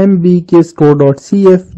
mbkstore.cf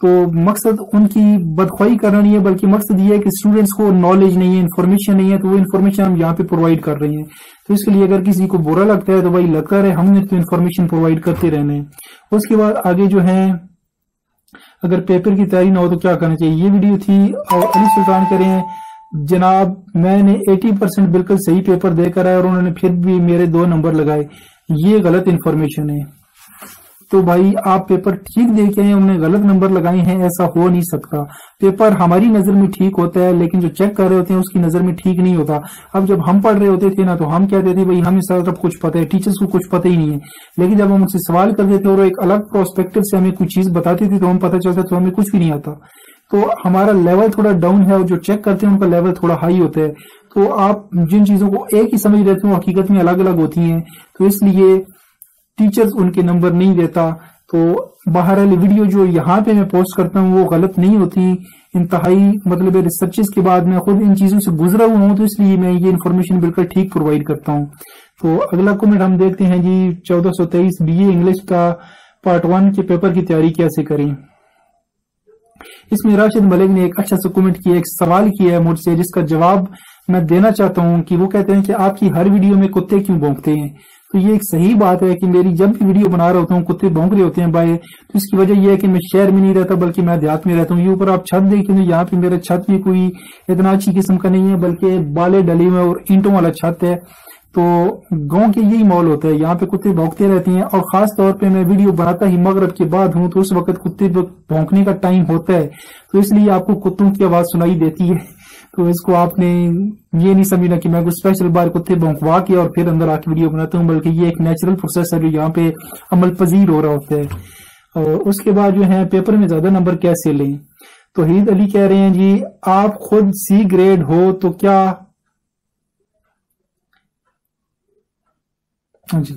تو مقصد ان کی بدخواہی کرنا نہیں ہے، بلکہ مقصد یہ ہے کہ اسٹوڈینٹس کو نالج نہیں ہے، انفارمیشن نہیں ہے، تو وہ انفارمیشن ہم یہاں پہ پرووائڈ کر رہے ہیں. تو اس کے لیے اگر کسی کو برا لگتا ہے تو بھائی لگتا رہے، ہم نے تو انفارمیشن پرووائڈ کرتے رہنے. اس کے بعد آگے جو ہے اگر پیپر کی تیاری نہ ہو تو کیا کرنا چاہیے، یہ ویڈیو تھی. اور علی سلطان کہہ رہے ہیں جناب میں نے 80% بالکل صحیح پیپر دے کر آیا اور انہوں نے پھر بھی میرے 2 نمبر لگائے، یہ غلط انفارمیشن ہے. تو بھائی آپ پیپر ٹھیک دے کے ہیں، انہوں نے غلط نمبر لگائے ہیں، ایسا ہو نہیں سکتا. پیپر ہماری نظر میں ٹھیک ہوتا ہے لیکن جو چیک کر رہے ہوتے ہیں اس کی نظر میں ٹھیک نہیں ہوتا. اب جب ہم پڑھ رہے ہوتے تھے نا تو ہم کہتے تھے بھائی ہمیں سب کچھ پتہ ہے، ٹیچرز کو کچھ پتہ ہی نہیں ہے. لیکن جب ہم ان سے سوال کرتے تھے اور ایک الگ پروسپیکٹو سے ہمیں کوئی چیز بتاتے تھے تو ہم پتہ چلتا تو ہمیں کچھ بھی نہیں آتا. تو ہمارا لیول تھوڑا ڈاؤن ہے اور جو چیک کرتے ہیں ان کا لیول تھوڑا ہائی ہوتا ہے. تو آپ جن چیزوں کو ایک ہی سمجھ رہتے ہیں وہ حقیقت میں الگ الگ ہوتی ہیں، تو اس لیے ٹیچرز ان کے نمبر نہیں دیتا. تو بہرحال ویڈیو جو یہاں پہ میں پوسٹ کرتا ہوں وہ غلط نہیں ہوتی، انتہائی مطلب ریسرچز کے بعد میں خود ان چیزوں سے گزرا ہوا ہوں، تو اس لیے میں یہ انفارمیشن بالکل ٹھیک پرووائڈ کرتا ہوں. تو اگلا کمنٹ ہم دیکھتے ہیں جی 1423 BA انگلش کا پارٹ 1 کے پیپر کی تیاری کیسے کریں. اس میں راشد ملک نے ایک اچھا سا کمنٹ کیا، ایک سوال کیا ہے مجھ سے جس کا جواب میں دینا چاہتا ہوں. کہ وہ کہتے ہیں کہ آپ کی ہر ویڈیو میں کتے کیوں بھونکتے ہیں. تو یہ ایک صحیح بات ہے کہ میری جب بھی ویڈیو بنا رہا ہوتا ہوں کتے بھونک رہے ہوتے ہیں بھائی. تو اس کی وجہ یہ ہے کہ میں شہر میں نہیں رہتا بلکہ میں دیہات میں رہتا ہوں. یہ اوپر آپ چھت دیکھیں تو یہاں پہ میرا چھت بھی کوئی اتنا اچھی قسم کا نہیں ہے بلکہ بالے ڈلی میں اور اینٹوں والا چھت ہے. تو گاؤں کے یہی ماحول ہوتا ہے، یہاں پہ کتے بھونکتے رہتے ہیں. اور خاص طور پہ میں ویڈیو بناتا ہی مغرب کے بعد ہوں تو اس وقت کتے بھونکنے کا ٹائم ہوتا ہے، تو اس لیے آپ کو کتوں کی آواز سنائی دیتی ہے. تو اس کو آپ نے یہ نہیں سمجھنا کہ میں کوئی اسپیشل بار کتے بھونکوا کے اور پھر اندر آ کے ویڈیو بناتا ہوں، بلکہ یہ ایک نیچرل پروسیس ہے جو یہاں پہ عمل پذیر ہو رہا ہوتا ہے. اور اس کے بعد جو ہے پیپر میں زیادہ نمبر کیسے لیں. توحید علی کہہ رہے ہیں جی آپ خود C گریڈ ہو تو کیا جی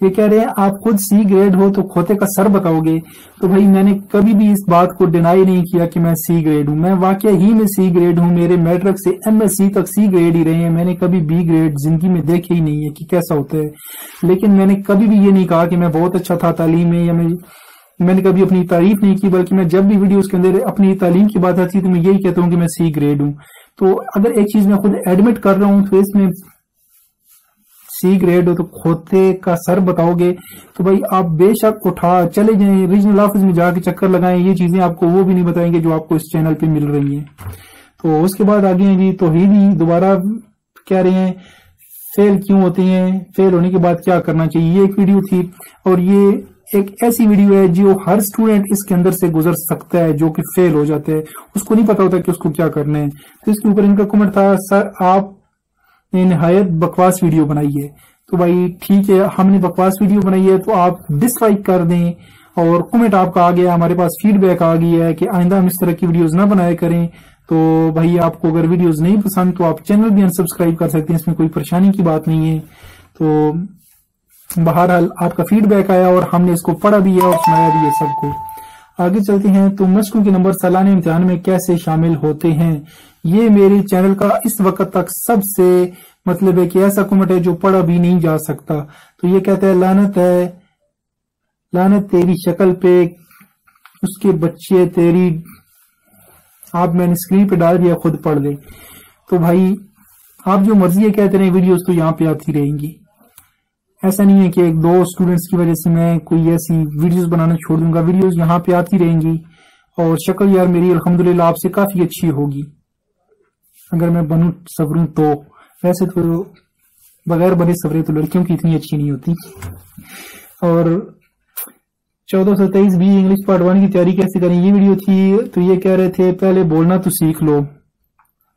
یہ کہہ رہے ہیں آپ خود C گریڈ ہو تو کھوتے کا سر بتاؤ گے. تو بھائی میں نے کبھی بھی اس بات کو ڈینائی نہیں کیا کہ میں C گریڈ ہوں. میں واقعہ ہی میں C گریڈ ہوں. میرے میٹرک سے MSc تک C گریڈ ہی رہے ہیں. میں نے کبھی B گریڈ زندگی میں دیکھے ہی نہیں ہے کہ کیسا ہوتا ہے. لیکن میں نے کبھی بھی یہ نہیں کہا کہ میں بہت اچھا تھا تعلیم میں، یا میں نے کبھی اپنی تعریف نہیں کی، بلکہ میں جب بھی ویڈیوز کے اندر اپنی تعلیم کی بات آتی ہے تو میں یہی کہتا ہوں کہ میں C گریڈ ہوں. تو اگر ایک چیز میں خود ایڈمٹ کر رہا ہوں تو اس میں C گریڈ ہو تو کھوتے کا سر بتاؤ گے. تو بھائی آپ بے شک اٹھا چلے جائیں ریجنل آفس میں جا کے چکر لگائیں، یہ چیزیں آپ کو وہ بھی نہیں بتائیں گے جو آپ کو اس چینل پہ مل رہی ہیں. تو اس کے بعد آگے ہیں جی توحیدی دوبارہ کہہ رہے ہیں فیل کیوں ہوتے ہیں، فیل ہونے کے بعد کیا کرنا چاہیے. یہ ایک ویڈیو تھی اور یہ ایک ایسی ویڈیو ہے جو ہر اسٹوڈینٹ اس کے اندر سے گزر سکتا ہے جو کہ فیل ہو جاتا ہے، اس کو نہیں پتا ہوتا کہ اس کو کیا کرنا ہے. تو اس کے اوپر ان کا کمنٹ تھا سر آپ نے نہایت بکواس ویڈیو بنائی ہے. تو بھائی ٹھیک ہے ہم نے بکواس ویڈیو بنائی ہے تو آپ ڈس لائک کر دیں، اور کمنٹ آپ کا آ گیا، ہمارے پاس فیڈ بیک آ گئی ہے کہ آئندہ ہم اس طرح کی ویڈیوز نہ بنایا کریں. تو بھائی آپ کو اگر ویڈیوز نہیں پسند تو آپ چینل بھی انسبسکرائب کر سکتے ہیں، اس میں کوئی پریشانی کی بات نہیں ہے. تو بہرحال آپ کا فیڈ بیک آیا اور ہم نے اس کو پڑھا بھی ہے اور سنایا بھی ہے سب کو. آگے چلتے ہیں. تو مشقوں کے نمبر سالانہ امتحان میں کیسے شامل ہوتے ہیں. یہ میرے چینل کا اس وقت تک سب سے مطلب ہے کہ ایسا کمنٹ ہے جو پڑھا بھی نہیں جا سکتا. تو یہ کہتا ہے لعنت ہے، لعنت تیری شکل پہ اس کے بچے تیری. آپ میں نے اسکرین پہ ڈال دیا، خود پڑھ لیں. تو بھائی آپ جو مرضی ہے کہتے رہے ویڈیوز تو یہاں پہ آتی رہیں گی. ایسا نہیں ہے کہ ایک دو اسٹوڈنٹس کی وجہ سے میں کوئی ایسی ویڈیوز بنانا چھوڑ دوں گا. ویڈیوز یہاں پہ آتی رہیں گی اور شکل یار میری الحمدللہ آپ سے کافی اچھی ہوگی اگر میں بنوں صبروں تو. ویسے تو بغیر بنے صبرے تو لڑکیوں کی اتنی اچھی نہیں ہوتی. اور 1423 BA انگلش پارٹ 1 کی تیاری کیسے کریں یہ ویڈیو تھی. تو یہ کہہ رہے تھے پہلے بولنا تو سیکھ لو.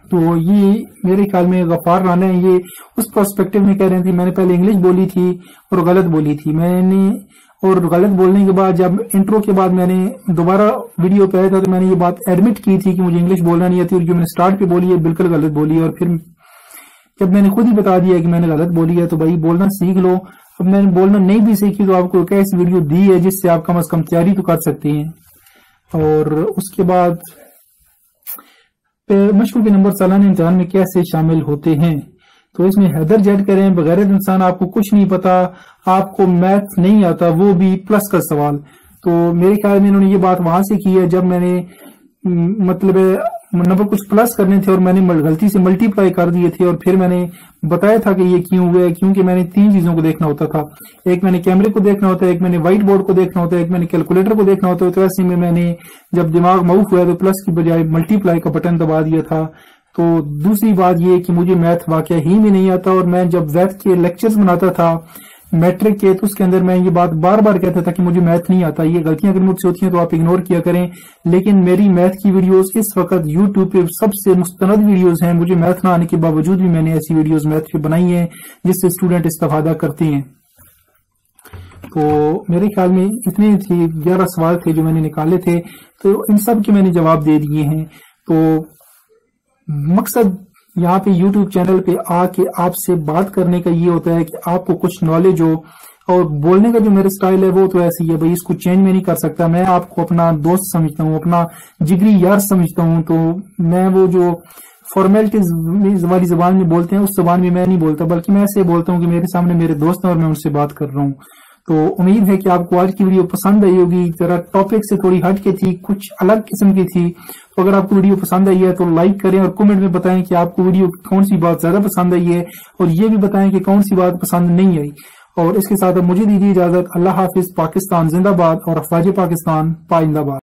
تو یہ میرے خیال میں غفار رانا ہے، یہ اس پرسپیکٹو میں کہہ رہے تھے میں نے پہلے انگلش بولی تھی اور غلط بولی تھی. میں نے اور غلط بولنے کے بعد جب انٹرو کے بعد میں نے دوبارہ ویڈیو پہ آیا تھا تو میں نے یہ بات ایڈمٹ کی تھی کہ مجھے انگلش بولنا نہیں آتی، اور جو میں نے سٹارٹ پہ بولی ہے بالکل غلط بولی ہے. اور پھر جب میں نے خود ہی بتا دیا کہ میں نے غلط بولی ہے تو بھائی بولنا سیکھ لو. اب میں نے بولنا نہیں بھی سیکھی تو آپ کو ایسی ویڈیو دی ہے جس سے آپ کم از کم تیاری تو کر سکتے ہیں. اور اس کے بعد مشقوں کے نمبر سالانہ امتحان میں کیسے شامل ہوتے ہیں. تو اس میں حیدر جیڈ کریں بغیر انسان آپ کو کچھ نہیں پتا، آپ کو میتھ نہیں آتا وہ بھی پلس کا سوال. تو میرے خیال میں انہوں نے یہ بات وہاں سے کی ہے جب میں نے مطلب نمبر کچھ پلس کرنے تھے اور میں نے غلطی سے ملٹی پلائی کر دیے تھے، اور پھر میں نے بتایا تھا کہ یہ کیوں ہوا ہے، کیونکہ میں نے 3 چیزوں کو دیکھنا ہوتا تھا، ایک میں نے کیمرے کو دیکھنا ہوتا ہے، ایک میں نے وائٹ بورڈ کو دیکھنا ہوتا ہے، ایک میں نے کیلکولیٹر کو دیکھنا ہوتا ہے۔ تو ایسے میں نے جب دماغ معاف ہوا تو پلس کی بجائے ملٹی پلائی کا بٹن دبا دیا تھا۔ تو دوسری بات یہ کہ مجھے میتھ واقعہ ہی میں نہیں آتا، اور میں جب میتھ کے لیکچرز بناتا تھا میٹرک کے تو اس کے اندر میں یہ بات بار بار کہتا تھا کہ مجھے میتھ نہیں آتا۔ یہ غلطیاں اگر مجھ سے ہوتی ہیں تو آپ اگنور کیا کریں، لیکن میری میتھ کی ویڈیوز اس وقت یوٹیوب پہ سب سے مستند ویڈیوز ہیں۔ مجھے میتھ نہ آنے کے باوجود بھی میں نے ایسی ویڈیوز میتھ پہ بنائی ہیں جس سے اسٹوڈنٹ استفادہ کرتے ہیں۔ تو میرے خیال میں اتنے تھے 11 سوال تھے جو میں نے نکالے تھے، تو ان سب کے میں نے جواب دے دیے ہیں۔ تو مقصد یہاں پہ یوٹیوب چینل پہ آ کے آپ سے بات کرنے کا یہ ہوتا ہے کہ آپ کو کچھ نالج ہو، اور بولنے کا جو میرا سٹائل ہے وہ تو ایسی ہے بھائی، اس کو چینج میں نہیں کر سکتا۔ میں آپ کو اپنا دوست سمجھتا ہوں، اپنا جگری یار سمجھتا ہوں، تو میں وہ جو فارمیلٹیز والی زبان میں بولتے ہیں اس زبان میں نہیں بولتا، بلکہ میں ایسے بولتا ہوں کہ میرے سامنے میرے دوست ہیں اور میں ان سے بات کر رہا ہوں۔ تو امید ہے کہ آپ کو آج کی ویڈیو پسند آئی ہوگی، ذرا ٹاپک سے تھوڑی ہٹ کے تھی، کچھ الگ قسم کی تھی۔ تو اگر آپ کو ویڈیو پسند آئی ہے تو لائک کریں اور کمنٹ میں بتائیں کہ آپ کو ویڈیو کون سی بات زیادہ پسند آئی ہے، اور یہ بھی بتائیں کہ کون سی بات پسند نہیں آئی۔ اور اس کے ساتھ اب مجھے دیجیے اجازت۔ اللہ حافظ۔ پاکستان زندہ باد اور افواج پاکستان پائندہ باد۔